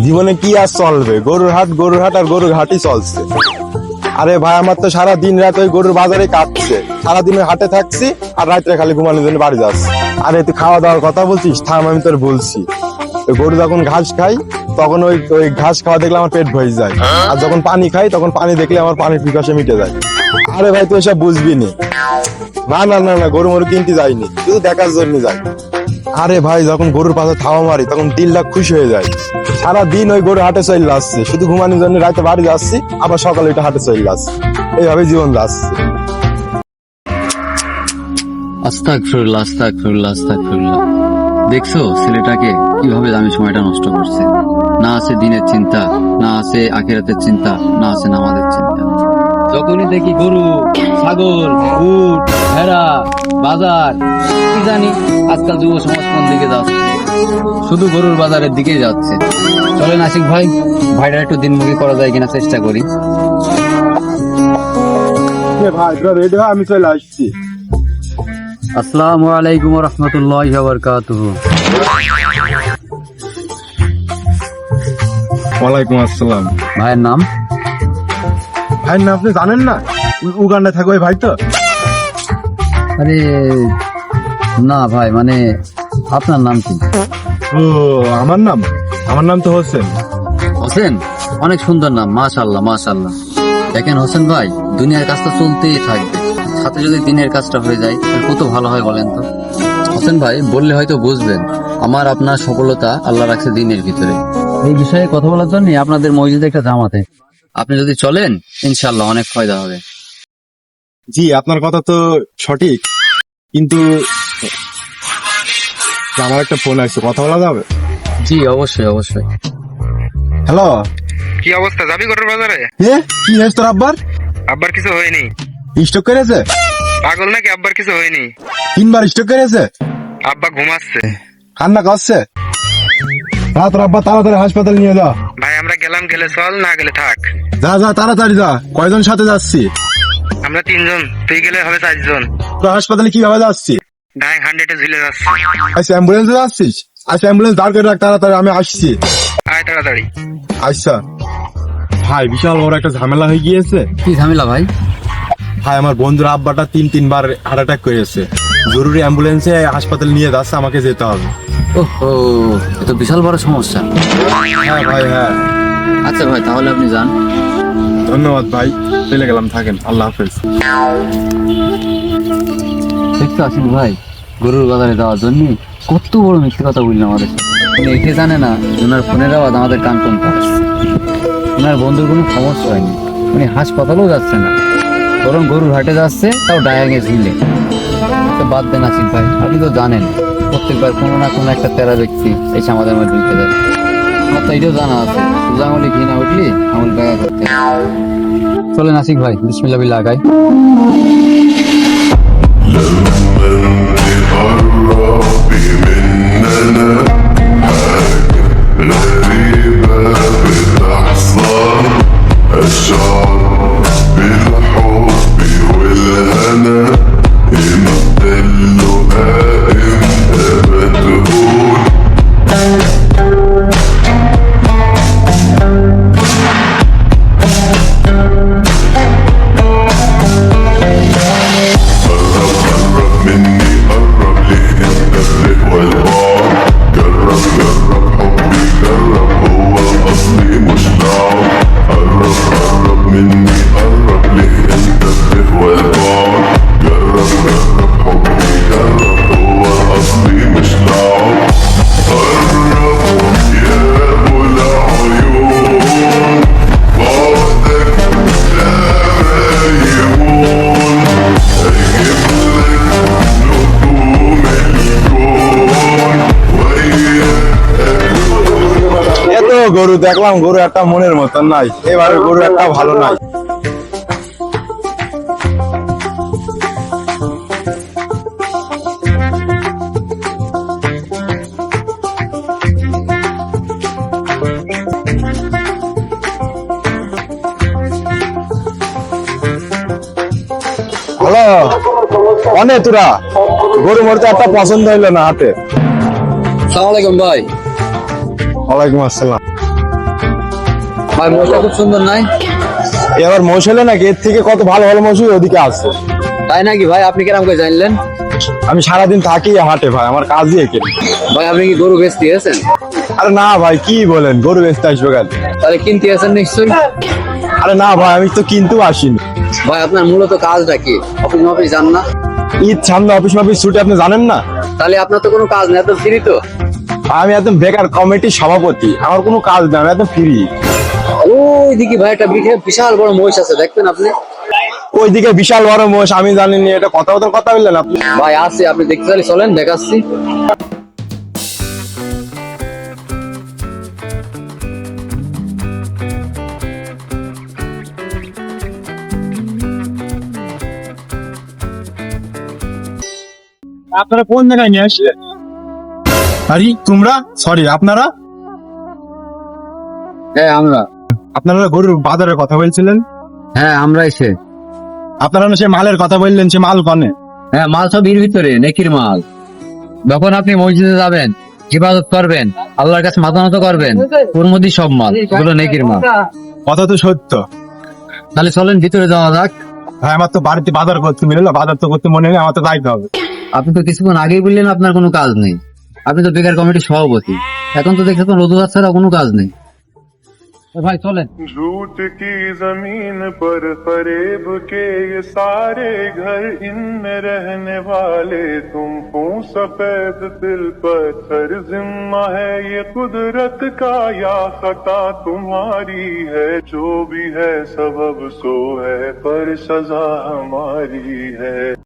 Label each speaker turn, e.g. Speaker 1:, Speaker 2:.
Speaker 1: জীবনে কি আর চলবে, গরুর হাট আর গরুর হাটই চলছে। আরে ভাই, আমার তো সারা দিন রাত ওই গরুর বাজারে কাটছে। সারাদিন ওই হাটে থাকছি আর রাত্রে খালি ঘুমানোর জন্য বাড়ি যাচ্ছি। আরে তুই খাওয়া দাওয়ার কথা বলছিস, থাম, আমি তোর বলছি। ওই গরু যখন ঘাস খাই তখন ওই ওই ঘাস খাওয়া দেখলে আমার পেট ভরে যায়, আর যখন পানি খাই তখন পানি দেখলে আমার পানির পিপাসা মিটে যায়। আরে ভাই, তুই এসব বুঝবি নি। না না না না, গরু মরু কিনতে যাইনি, শুধু দেখার জন্য যাই। আরে ভাই, যখন গরুর পাশে থাওয়া মারি তখন দিলটা খুশি হয়ে যায়। সারা দিন ওই গরু হাটে চলে আসছে, শুধু ঘুমানোর জন্য রাতে বাড়ি যাচ্ছি, আবার সকালে এটা হাটে চলে আসছে। এইভাবে জীবন যাচ্ছে।
Speaker 2: আস্তাগফিরুল্লাহ, আস্তাগফিরুল্লাহ, আস্তাগফিরুল্লাহ। দেখছো ছেলেটাকে কিভাবে দামি সময়টা নষ্ট করছে। না আছে দিনের চিন্তা, না আছে আখিরাতের চিন্তা, না আছে নামাজের চিন্তা। যখনই দেখি গরু, ছাগল, উট, ভেড়া, বাজার, কি জানি আজকাল যুব সমাজ কোন দিকে যাচ্ছে, শুধু গরুর বাজারের দিকেই যাচ্ছে। চলেন আশিক ভাই, ভাইটা একটু দিনমুখী করা যায় কিনা চেষ্টা করি।
Speaker 1: ভাই রেডি হয়, আমি চলে আসছি।
Speaker 2: আসসালামু আলাইকুম ওয়া রাহমাতুল্লাহি ওয়া বারাকাতুহু।
Speaker 1: ওয়ালাইকুম আসসালাম।
Speaker 2: ভাইয়ের নাম?
Speaker 1: ভাই না, আপনি জানেন না উগান্ডায় থাকো ওই ভাই তো?
Speaker 2: আরে না ভাই, মানে আপনার নাম কি?
Speaker 1: ও, আমার নাম তো হোসেন।
Speaker 2: হোসেন? অনেক সুন্দর নাম, মাশাআল্লাহ মাশাআল্লাহ। দেখেন হোসেন ভাই, দুনিয়ার কাজটা চলতেই থাকবে, সাথে যদি দিনের কাজটা হয়ে যায় তাহলে কত ভালো হয় বলেন তো। হোসেন ভাই বললে হয়তো বুঝবেন, আমার আপনার সফলতা আল্লাহ রাখছে দিনের ভিতরে। এই বিষয়ে কথা বলার জন্য আপনাদের মসজিদে একটা জামাতে, আপনি যদি চলেন ইনশাআল্লাহ অনেক ফায়দা হবে।
Speaker 1: জি, আপনার কথা তো সঠিক, কিন্তু আমার একটা ফোন আসছে, কথা বলা যাবে?
Speaker 2: জি অবশ্যই অবশ্যই।
Speaker 1: হ্যালো।
Speaker 3: কি অবস্থা, যাবি গরুর বাজারে?
Speaker 1: কি হয়েছে তোর আব্বার?
Speaker 3: আব্বার কিছু হয়নি।
Speaker 1: স্ট্রোক করেছে?
Speaker 3: পাগল নাকি? আব্বার কিছু হয়নি।
Speaker 1: 3বার স্ট্রোক করেছে।
Speaker 3: আব্বা ঘুমাচ্ছে।
Speaker 1: কান্না করছে? তোর আব্বা তাড়াতাড়ি হাসপাতাল নিয়ে যা।
Speaker 3: ভাই আমরা গেলাম, গেলে চল, না গেলে থাক।
Speaker 1: যা যা, তাড়াতাড়ি যা। কয়জন সাথে যাচ্ছি?
Speaker 3: আমরা 3 জন, তুই গেলে হবে 4 জন।
Speaker 1: তোর হাসপাতালে কিভাবে যাচ্ছি?
Speaker 3: ডাইং 100-এ ঝুলে যাচ্ছে।
Speaker 1: আচ্ছা, অ্যাম্বুলেন্সে যাচ্ছিস? আচ্ছা, অ্যাম্বুলেন্স দাঁড় করে রাখ, তাড়াতাড়ি আমি আসছি।
Speaker 3: আয় তাড়াতাড়ি।
Speaker 1: আচ্ছা ভাই, বিশাল বড় একটা ঝামেলা হয়ে গিয়েছে।
Speaker 2: কি ঝামেলা ভাই?
Speaker 1: ভাই, আমার বন্ধুর আব্বাটা 3বার হার্ট অ্যাটাক করেছে, জরুরি অ্যাম্বুলেন্সে হাসপাতাল নিয়ে যাচ্ছে, আমাকে যেতে হবে।
Speaker 2: ওহো, এ তো বিশাল বড় সমস্যা।
Speaker 1: হ্যাঁ ভাই, হ্যাঁ।
Speaker 2: আচ্ছা ভাই, তাহলে আপনি যান।
Speaker 1: ধন্যবাদ ভাই, চলে গেলাম, থাকেন, আল্লাহ হাফেজ।
Speaker 2: দেখতে আসেন ভাই, গরুর বাজারে যাওয়ার জন্য কত বড় মিথ্যে কথা বললেন আমাদের সাথে। উনি এটি জানে না ওনার ফোনের আওয়াজ আমাদের কান কমতে আসছে। ওনার বন্ধুর কোনো সমস্যা হয়নি, উনি হাসপাতালেও যাচ্ছে না, বরং গরুর হাটে যাচ্ছে, তাও ডায়াঙে ঝুলে। তো বাদ দেন আসিফ ভাই, আপনি তো জানেন প্রত্যেকবার কোনো না কোনো একটা তেরা ব্যক্তি এসে আমাদের মধ্যে ঢুকে যায়। আমার তো এটাও জানা আছে, সোজা আঙুলে ঘি না উঠলি আঙুল ব্যাগা করতে। চলেন আসিফ ভাই, বিসমিল্লাহ বিল্লাহ আগাই।
Speaker 1: গরু দেখলাম, গরু একটা মনের মতন নাই, এবারে গরু একটা ভালো নাই। হ্যালো, অনেক তোরা গরু মরতে একটা পছন্দ হইলো না হাতে।
Speaker 2: আসসালামু আলাইকুম ভাই।
Speaker 1: ওয়ালাইকুম আসসালাম।
Speaker 2: ভাই মহিষটা খুব সুন্দর নাই?
Speaker 1: এবার মোষ হলে নাকি এর থেকে কত ভালো ভালো মোষ ওদিকে আছে।
Speaker 2: তাই নাকি ভাই? আপনি কেরাম করে জানলেন?
Speaker 1: আমি সারাদিন থাকি হাটে ভাই, আমার কাজই একে।
Speaker 2: ভাই আপনি কি গরু বেচতে গেছেন?
Speaker 1: আরে না ভাই, কি বলেন, গরু বেচতে আসবো কেন?
Speaker 2: তাহলে কিনতে গেছেন নিশ্চয়ই?
Speaker 1: আরে না ভাই, আমি তো কিনতেও আসিনি।
Speaker 2: ভাই আপনার মূলত কাজটা কি? অফিস মফিস যান না?
Speaker 1: ঈদ সামনে, অফিস মফিস ছুটি, আপনি জানেন না?
Speaker 2: তাহলে আপনার তো কোনো কাজ নেই, এত ফ্রি তো?
Speaker 1: আমি একদম বেকার কমিটির সভাপতি, আমার কোনো কাজ নেই, আমি একদম ফ্রি।
Speaker 2: ওইদিকে ভাই একটা বিশাল বড় মহিষ আছে, দেখবেন আপনি?
Speaker 1: ওইদিকে বিশাল বড় মোষ, আমি জানিনি। এটা কথা বললেন আপনি?
Speaker 2: ভাই আছে, আপনি দেখতে চাইলে চলেন, দেখাচ্ছি।
Speaker 1: আপনারা কোন জায়গায় নিয়ে আসলেন? আরে তোমরা, সরি আপনারা
Speaker 2: হ্যাঁ আমরা।
Speaker 1: আপনারা গরুর বাজারের কথা বলছিলেন?
Speaker 2: হ্যাঁ আমরা এসে।
Speaker 1: আপনারা না সে মালের কথা বললেন, সে মাল কনে?
Speaker 2: হ্যাঁ মাল সব এর ভিতরে, নেকির মাল। যখন আপনি মসজিদে যাবেন, ইবাদত করবেন, আল্লাহর কাছে মাথা নত করবেন, ওর মধ্যে সব মাল, ওগুলো নেকির মাল।
Speaker 1: কথা তো সত্য।
Speaker 2: তাহলে চলেন ভিতরে যাওয়া যাক।
Speaker 1: ভাই আমার তো বাড়িতে বাজার করতে মিলে না, বাজার তো করতে মনে নেই, আমার তো যাইতে হবে।
Speaker 2: আপনি তো কিছুক্ষণ আগেই বললেন আপনার কোনো কাজ নেই। আপনি তো বেকার কমিটির সভাপতি, এখন তো দেখে তো রোজগার ছাড়া কোনো কাজ নেই। ভাই চলেন।
Speaker 4: झूठ की जमीन पर फरेब के ये सारे घर, इनमें रहने वाले तुम हो सफेद दिल पत्थर, जिम्मा है ये कुदरत का या खता तुम्हारी है, जो भी है सबब सो है पर सजा हमारी है।